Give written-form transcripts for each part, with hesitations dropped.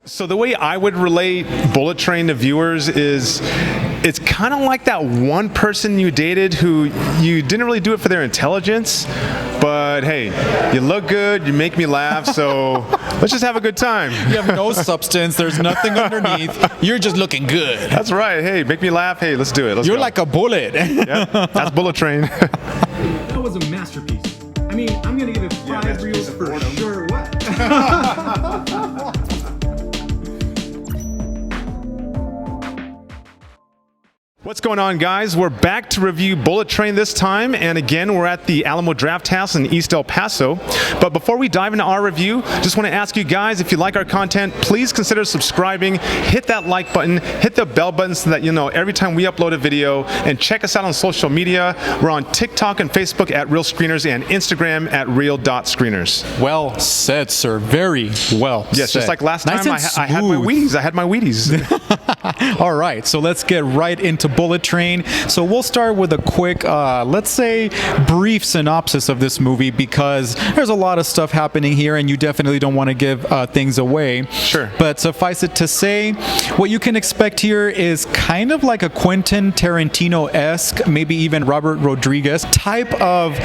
So the way I would relate Bullet Train to viewers is it's kind of like that one person you dated who you didn't really do it for their intelligence, but hey, you look good, you make me laugh, so let's just have a good time. You have no substance, there's nothing underneath, you're just looking good. That's right. Hey, make me laugh. Hey, let's do it. You're like a bullet. Yep, that's Bullet Train. That was a masterpiece. I mean, I'm going to give it 5 reels for sure. What? What's going on, guys? We're back to review Bullet Train this time, and again, we're at the Alamo Draft House in East El Paso. But before we dive into our review, just want to ask you guys, if you like our content, please consider subscribing, hit that like button, hit the bell button so that you'll know every time we upload a video, and check us out on social media. We're on TikTok and Facebook at Real Screeners and Instagram at real.screeners. Well said, sir. Very well said. Yes, just like last Nice time, and I had my Wheaties. I had my Wheaties. All right, so let's get right into Bullet Train. So we'll start with a quick, let's say, brief synopsis of this movie, because there's a lot of stuff happening here and you definitely don't want to give things away. Sure. But suffice it to say, what you can expect here is kind of like a Quentin Tarantino-esque, maybe even Robert Rodriguez type of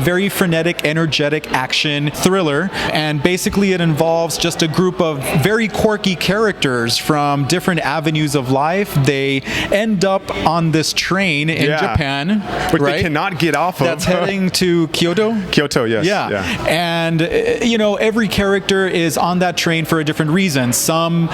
very frenetic, energetic action thriller. And basically it involves just a group of very quirky characters from different avenues of life. They end up on this train in Japan, which right? they cannot get off of. That's heading to Kyoto? Kyoto, yes. Yeah. And, you know, every character is on that train for a different reason. Some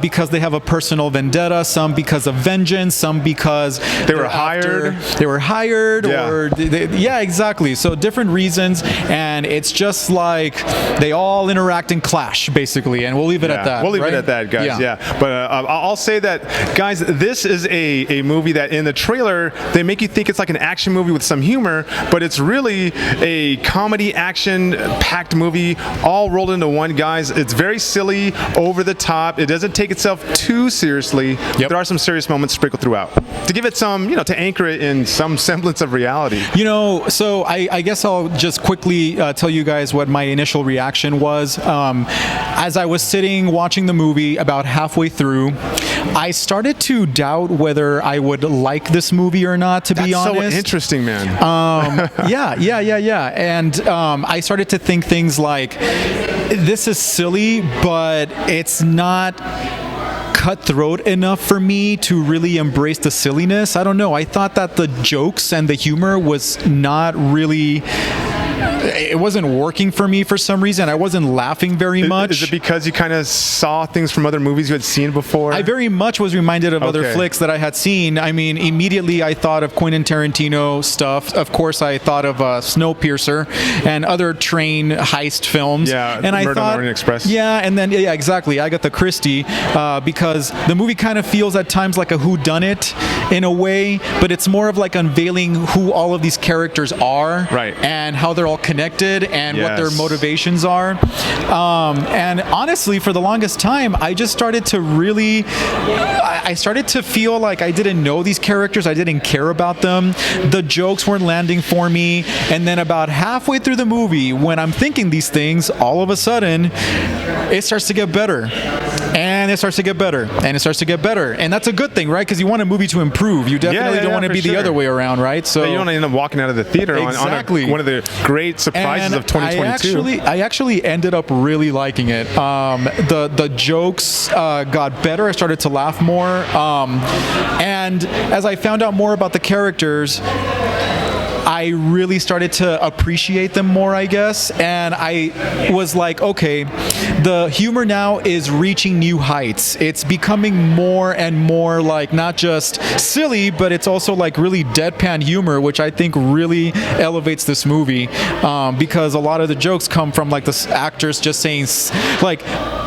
because they have a personal vendetta, some because of vengeance, some because they were hired. Yeah. Or yeah, exactly. So different reasons, and it's just like they all interact and clash, basically, and we'll leave it at that. We'll leave right? it at that, guys. Yeah. But I'll say that, guys, this is a movie that in the trailer they make you think it's like an action movie with some humor, but it's really a comedy action packed movie all rolled into one, guys. It's very silly, over the top. It doesn't take itself too seriously. There are some serious moments sprinkled throughout to give it some, you know, to anchor it in some semblance of reality. You know, so I guess I'll just quickly tell you guys what my initial reaction was. As I was sitting watching the movie about halfway through, I started to doubt whether I would like this movie or not, to be honest. That's so interesting, man. Yeah. And I started to think things like, this is silly, but it's not cutthroat enough for me to really embrace the silliness. I don't know. I thought that the jokes and the humor was not really... It wasn't working for me for some reason. I wasn't laughing very much. Is it because you kind of saw things from other movies you had seen before? I very much was reminded of other flicks that I had seen. I mean, immediately I thought of Quentin Tarantino stuff. Of course, I thought of Snowpiercer and other train heist films. Yeah, and Murder on the Orient Express. Yeah, and then, yeah, exactly. Agatha Christie, because the movie kind of feels at times like a whodunit in a way, but it's more of like unveiling who all of these characters are. Right. And how they're all connected and what their motivations are. And honestly, for the longest time, I just started to really, I started to feel like I didn't know these characters. I didn't care about them. The jokes weren't landing for me. And then about halfway through the movie, when I'm thinking these things, all of a sudden, it starts to get better. And it starts to get better. And it starts to get better. And that's a good thing, right? Because you want a movie to improve. You definitely don't want to be the other way around, right? So you don't want to end up walking out of the theater on one of the great surprises of 2022. I actually ended up really liking it. The jokes got better. I started to laugh more. And as I found out more about the characters, I really started to appreciate them more, I guess. And I was like, okay, the humor now is reaching new heights. It's becoming more and more like not just silly, but it's also like really deadpan humor, which I think really elevates this movie, because a lot of the jokes come from like the actors just saying like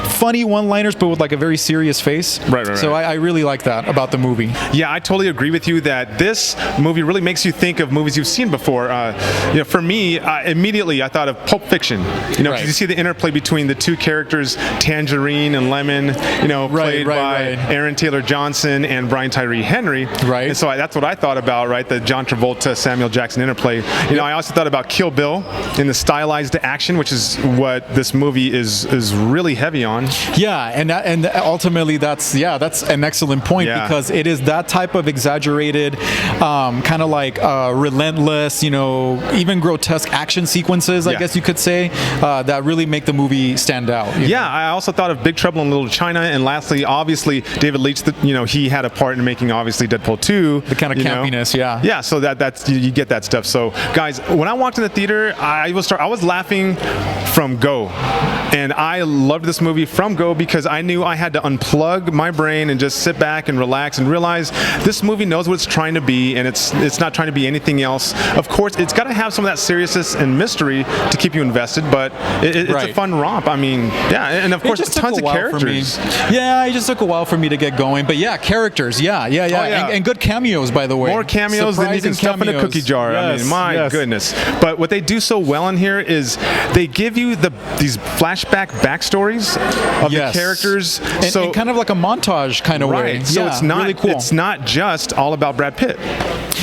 funny one-liners, but with like a very serious face. Right. So I really like that about the movie. Yeah, I totally agree with you that this movie really makes you think of movies you've seen before. You know, for me, immediately I thought of Pulp Fiction. You know, because you see the interplay between the two characters, Tangerine and Lemon. You know, played by Aaron Taylor Johnson and Brian Tyree Henry. Right. And so that's what I thought about. Right, the John Travolta, Samuel Jackson interplay. You know, I also thought about Kill Bill in the stylized action, which is what this movie is really heavy on. on. Yeah, and ultimately that's an excellent point because it is that type of exaggerated, kind of like relentless, even grotesque action sequences, I guess you could say, that really make the movie stand out. I also thought of Big Trouble in Little China, and lastly, obviously, David Leitch. He had a part in making obviously Deadpool 2. The kind of campiness, yeah. So that's you get that stuff. So guys, when I walked in the theater, I was laughing from go, and I loved this movie from go because I knew I had to unplug my brain and just sit back and relax and realize this movie knows what it's trying to be, and it's not trying to be anything else. Of course, it's got to have some of that seriousness and mystery to keep you invested, but it's a fun romp. I mean, and of course, tons of characters. It just took a while for me to get going, but characters, and good cameos, by the way. More cameos than you can stuff in a cookie jar. I mean, my goodness. But what they do so well in here is they give you these flashback backstories of the characters, and kind of like a montage kind of way. So it's not really cool. It's not just all about Brad Pitt.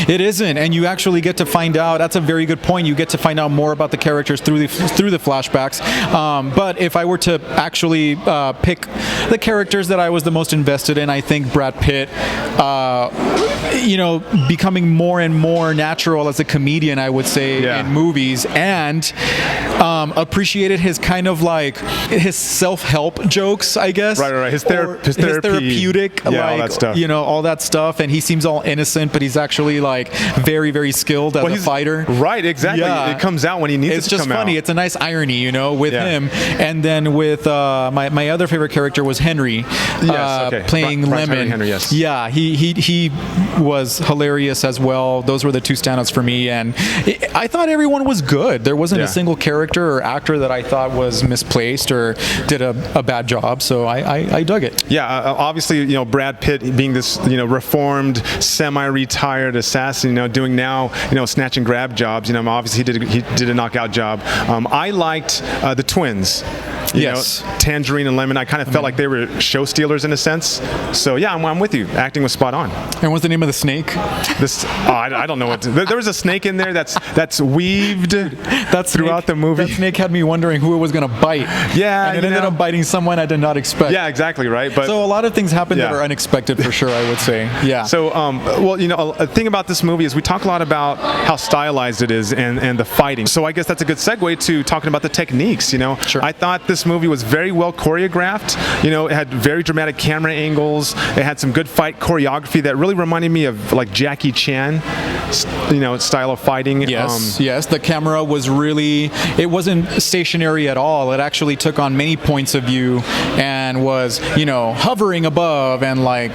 It isn't, and you actually get to find out. That's a very good point. You get to find out more about the characters through the flashbacks. But if I were to actually pick the characters that I was the most invested in, I think Brad Pitt, becoming more and more natural as a comedian, I would say, in movies, and appreciated his kind of like his self-help jokes, I guess. Right. His therapeutic, all that stuff. All that stuff, and he seems all innocent, but he's actually like very, very skilled as a fighter. Right, exactly. It comes out when he needs it to come out. It's just funny. It's a nice irony, with him. And then with my other favorite character was Henry, playing Lemon. Henry, yes. Yeah, he was hilarious as well. Those were the two standouts for me, and I thought everyone was good. There wasn't a single character or actor that I thought was misplaced or did a bad job. So I dug it. Yeah, obviously, Brad Pitt being this reformed, semi-retired assassin, doing now snatch and grab jobs. Obviously he did a knockout job. I liked the twins. Tangerine and Lemon. I kind of felt like they were show stealers in a sense. So I'm with you. Acting was spot on. And what's the name of the snake? I don't know what. There was a snake in there that's weaved throughout the movie. That snake had me wondering who it was going to bite. Yeah, and it ended up biting someone I did not expect. Yeah, exactly right. But so a lot of things happen that are unexpected for sure, I would say. Yeah. So a thing about this movie is we talk a lot about how stylized it is and the fighting. So I guess that's a good segue to talking about the techniques. Sure. I thought this movie was very well choreographed. It had very dramatic camera angles. It had some good fight choreography that really reminded me of like Jackie Chan, style of fighting. Yes. The camera was it wasn't stationary at all. It actually took on many points of view and was, hovering above and like.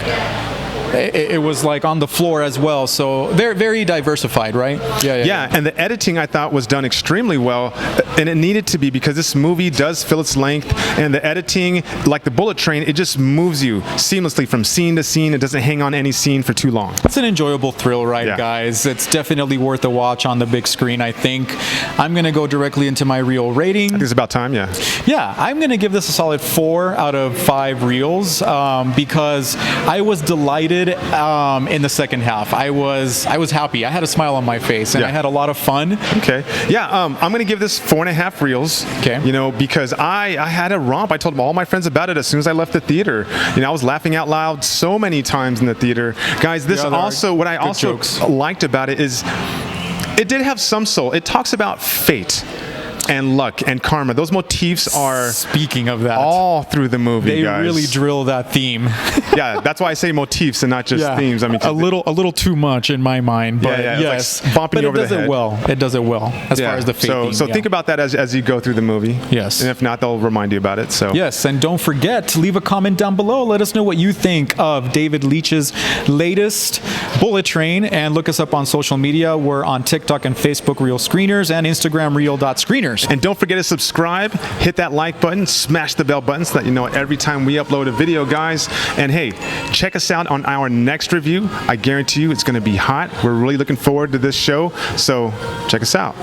It was like on the floor as well, so very, very diversified, right? Yeah, and the editing I thought was done extremely well, and it needed to be because this movie does fill its length, and the editing, like the Bullet Train, it just moves you seamlessly from scene to scene. It doesn't hang on any scene for too long. It's an enjoyable thrill ride, guys. It's definitely worth a watch on the big screen, I think. I'm going to go directly into my reel rating. I think it's about time, Yeah, I'm going to give this a solid 4 out of 5 reels because I was delighted in the second half. I was happy. I had a smile on my face, and I had a lot of fun. Okay. Yeah. I'm going to give this 4.5 reels. Okay. Because I had a romp. I told all my friends about it as soon as I left the theater. I was laughing out loud so many times in the theater. Guys, what I also liked about it is it did have some soul. It talks about fate and luck and karma. Those motifs are, speaking of that, all through the movie. They really drill that theme. Yeah, that's why I say motifs and not just themes. I mean, a little too much in my mind, but yes, like bumping over the head. It does it well as far as the fate theme. So think about that as you go through the movie. Yes, and if not, they'll remind you about it. So yes, and don't forget to leave a comment down below. Let us know what you think of David Leitch's latest Bullet Train, and look us up on social media. We're on TikTok and Facebook, Real Screeners, and Instagram, Real.Screeners. And don't forget to subscribe, hit that like button, smash the bell button so that you know every time we upload a video, guys. And hey, check us out on our next review. I guarantee you it's going to be hot. We're really looking forward to this show, so check us out.